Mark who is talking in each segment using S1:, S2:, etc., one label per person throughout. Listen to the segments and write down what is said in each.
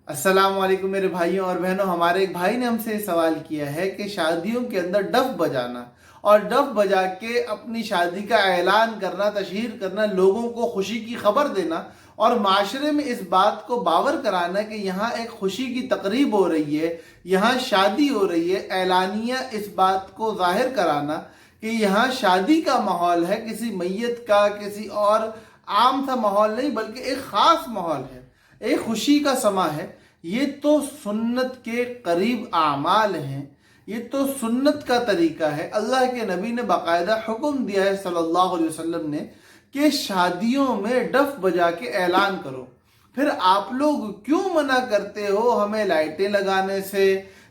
S1: अस्सलाम वालेकुम मेरे भाइयों और बहनों। हमारे एक भाई ने हमसे सवाल किया है कि शादियों के अंदर डफ बजाना और डफ बजा के अपनी शादी का ऐलान करना, तशहीर करना, लोगों को खुशी की खबर देना और माशरे में इस बात को बावर कराना कि यहाँ एक खुशी की तकरीब हो रही है, यहाँ शादी हो रही है, ऐलानिया इस बात को जाहिर कराना कि यहाँ शादी का माहौल है, किसी मैयत का, किसी और आम सा माहौल नहीं बल्कि एक ख़ास माहौल है, एक खुशी का समा है। ये तो सुन्नत के करीब आमाल हैं, ये तो सुन्नत का तरीका है। अल्लाह के नबी ने बाकायदा हुक्म दिया है सल्लल्लाहु अलैहि वसल्लम ने कि शादियों में डफ बजा के ऐलान करो। फिर आप लोग क्यों मना करते हो हमें लाइटें लगाने से,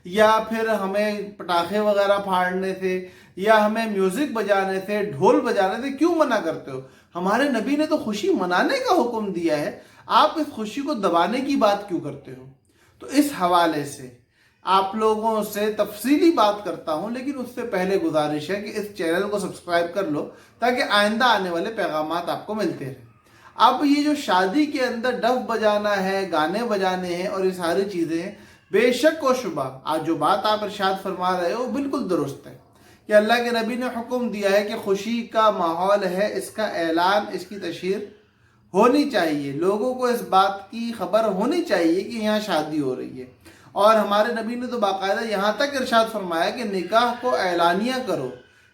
S1: या फिर हमें पटाखे वगैरह फाड़ने से, या हमें म्यूजिक बजाने से, ढोल बजाने से क्यों मना करते हो? हमारे नबी ने तो खुशी मनाने का हुक्म दिया है, आप इस खुशी को दबाने की बात क्यों करते हो? तो इस हवाले से आप लोगों से तफसीली बात करता हूं, लेकिन उससे पहले गुजारिश है कि इस चैनल को सब्सक्राइब कर लो ताकि आइंदा आने वाले पैगामात आपको मिलते रहें। अब ये जो शादी के अंदर डफ बजाना है, गाने बजाने हैं और ये सारी चीज़ें हैं, बेशक व शुबा आज जो बात आप इरशाद फरमा रहे हो बिल्कुल दुरुस्त है कि अल्लाह के नबी ने हुक्म दिया है कि खुशी का माहौल है, इसका ऐलान, इसकी तशहीर होनी चाहिए, लोगों को इस बात की खबर होनी चाहिए कि यहाँ शादी हो रही है। और हमारे नबी ने तो बाकायदा यहाँ तक इरशाद फरमाया कि निकाह को ऐलानिया करो।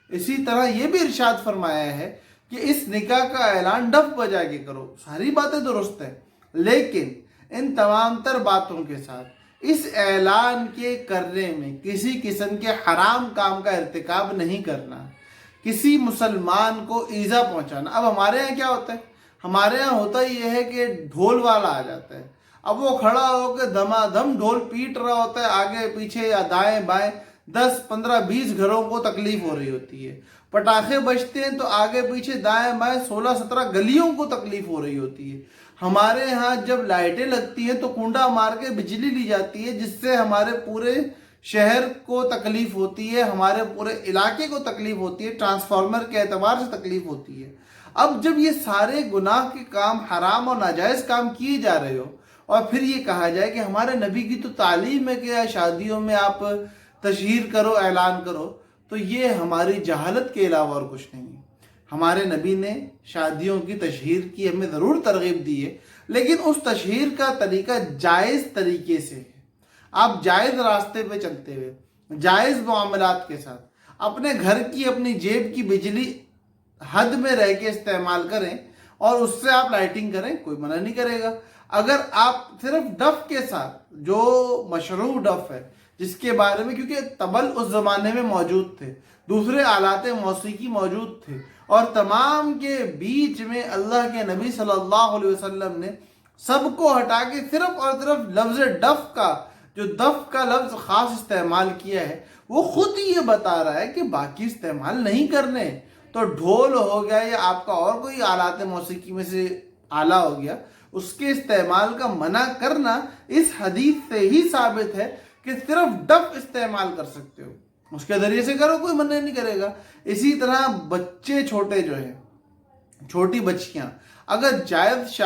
S1: इसी तरह ये भी इरशाद फरमाया है कि इस निकाह का ऐलान डफ बजा के करो। सारी बातें दुरुस्त है, लेकिन इन तमाम तर बातों के साथ इस ऐलान के करने में किसी किस्म के हराम काम का इर्तिकाब नहीं करना, किसी मुसलमान को ईज़ा पहुँचाना। अब हमारे यहाँ क्या होता है, हमारे यहाँ होता यह है कि ढोल वाला आ जाता है, अब वो खड़ा होकर धमाधम ढोल पीट रहा होता है, आगे पीछे या दाएं बाएं 10, 15, 20 घरों को तकलीफ हो रही होती है। पटाखे बजते हैं तो आगे पीछे दाएं बाएं 16, 17 गलियों को तकलीफ हो रही होती है। हमारे यहाँ जब लाइटें लगती हैं तो कुंडा मार के बिजली ली जाती है, जिससे हमारे पूरे शहर को तकलीफ होती है, हमारे पूरे इलाके को तकलीफ होती है, ट्रांसफार्मर के एतबार से तकलीफ होती है। अब जब ये सारे गुनाह के काम, हराम और नाजायज़ काम किए जा रहे हो और फिर ये कहा जाए कि हमारे नबी की तो तालीम है कि शादियों में आप तशहीर करो, ऐलान करो, तो ये हमारी जहालत के अलावा और कुछ नहीं है। हमारे नबी ने शादियों की तशहीर की हमें ज़रूर तरगीब दी है, लेकिन उस तशहीर का तरीका जायज़ तरीके से है। आप जायज़ रास्ते पे चलते हुए, जायज़ मामलात के साथ अपने घर की, अपनी जेब की बिजली हद में रह के इस्तेमाल करें और उससे आप लाइटिंग करें, कोई मना नहीं करेगा। अगर आप सिर्फ डफ के साथ, जो मशरू डफ है जिसके बारे में, क्योंकि तबल उस ज़माने में मौजूद थे, दूसरे आलाते मौसीकी मौजूद थे, और तमाम के बीच में अल्लाह के नबी सल्लल्लाहु अलैहि वसल्लम ने सबको हटा के सिर्फ और सिर्फ लफ्ज़ डफ का, जो दफ का लफ्ज़ ख़ास इस्तेमाल किया है, वो खुद ही ये बता रहा है कि बाकी इस्तेमाल नहीं करने। तो ढोल हो गया या आपका और कोई आलात मौसीकी में से आला हो गया, उसके इस्तेमाल का मना करना इस हदीस से ही साबित है कि सिर्फ डफ इस्तेमाल कर सकते हो, उसके ज़रिए से करो, कोई मना नहीं करेगा। इसी तरह बच्चे छोटे जो हैं, छोटी बच्चियां अगर जायज़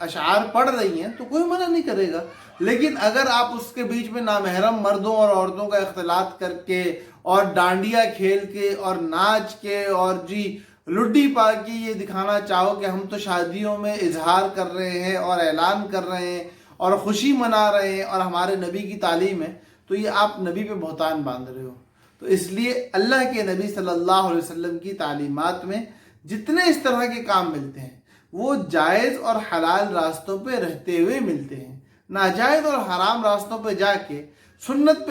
S1: अशार पढ़ रही हैं तो कोई मना नहीं करेगा, लेकिन अगर आप उसके बीच में नामहरम मर्दों और औरतों का इख्तिलात करके और डांडिया खेल के और नाच के और जी लुड्डी पा के ये दिखाना चाहो कि हम तो शादियों में इजहार कर रहे हैं और ऐलान कर रहे हैं और ख़ुशी मना रहे हैं और हमारे नबी की तालीम है, तो ये आप नबी पे बहतान बांध रहे हो। तो इसलिए अल्लाह के नबी सल्लल्लाहु अलैहि वसल्लम की तालीमात में जितने इस तरह के काम मिलते हैं वो जायज़ और हलाल रास्तों पे रहते हुए मिलते हैं। नाजायज़ और हराम रास्तों पे जाके सुन्नत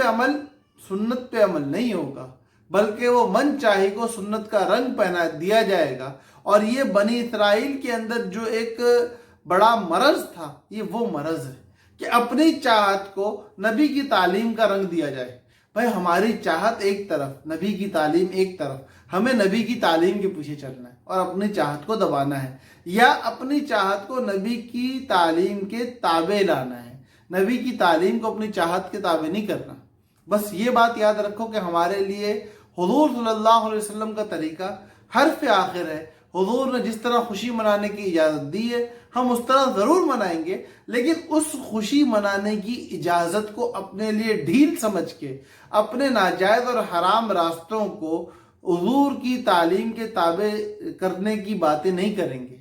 S1: पे अमल नहीं होगा, बल्कि वो मन चाहे को सुन्नत का रंग पहना दिया जाएगा। और ये बनी इसराइल के अंदर जो एक बड़ा मरज़ था, ये वो मरज़ है कि अपनी चाहत को नबी की तालीम का रंग दिया जाए। भाई हमारी चाहत एक तरफ, नबी की तालीम एक तरफ, हमें नबी की तालीम के पीछे चलना है और अपनी चाहत को दबाना है, या अपनी चाहत को नबी की तालीम के ताबे लाना है, नबी की तालीम को अपनी चाहत के ताबे नहीं करना। बस ये बात याद रखो कि हमारे लिए हुजूर सल्लल्लाहु अलैहि वसल्लम का तरीका हर्फ आखिर है। हुजूर ने जिस तरह खुशी मनाने की इजाज़त दी है, ہم اس طرح ضرور منائیں گے، لیکن اس خوشی منانے کی اجازت کو اپنے لیے ڈھیل سمجھ کے اپنے ناجائز اور حرام راستوں کو حضور کی تعلیم کے تابع کرنے کی باتیں نہیں کریں گے۔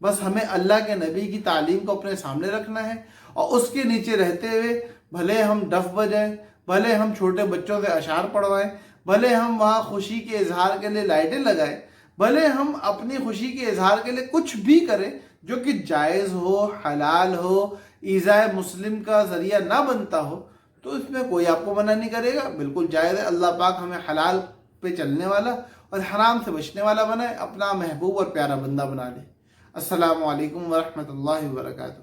S1: بس ہمیں اللہ کے نبی کی تعلیم کو اپنے سامنے رکھنا ہے، اور اس کے نیچے رہتے ہوئے بھلے ہم ڈف بجائیں، بھلے ہم چھوٹے بچوں سے اشعار پڑھوائیں، بھلے ہم وہاں خوشی کے اظہار کے لیے لائٹیں لگائیں، بھلے ہم اپنی خوشی کے اظہار کے لیے کچھ بھی کریں جو کہ جائز ہو، حلال ہو، ایذاء مسلم کا ذریعہ نہ بنتا ہو، تو اس میں کوئی آپ کو منع نہیں کرے گا، بالکل جائز ہے۔ اللہ پاک ہمیں حلال پہ چلنے والا اور حرام سے بچنے والا بنائے، اپنا محبوب اور پیارا بندہ بنا لے۔ السلام علیکم ورحمۃ اللہ وبرکاتہ۔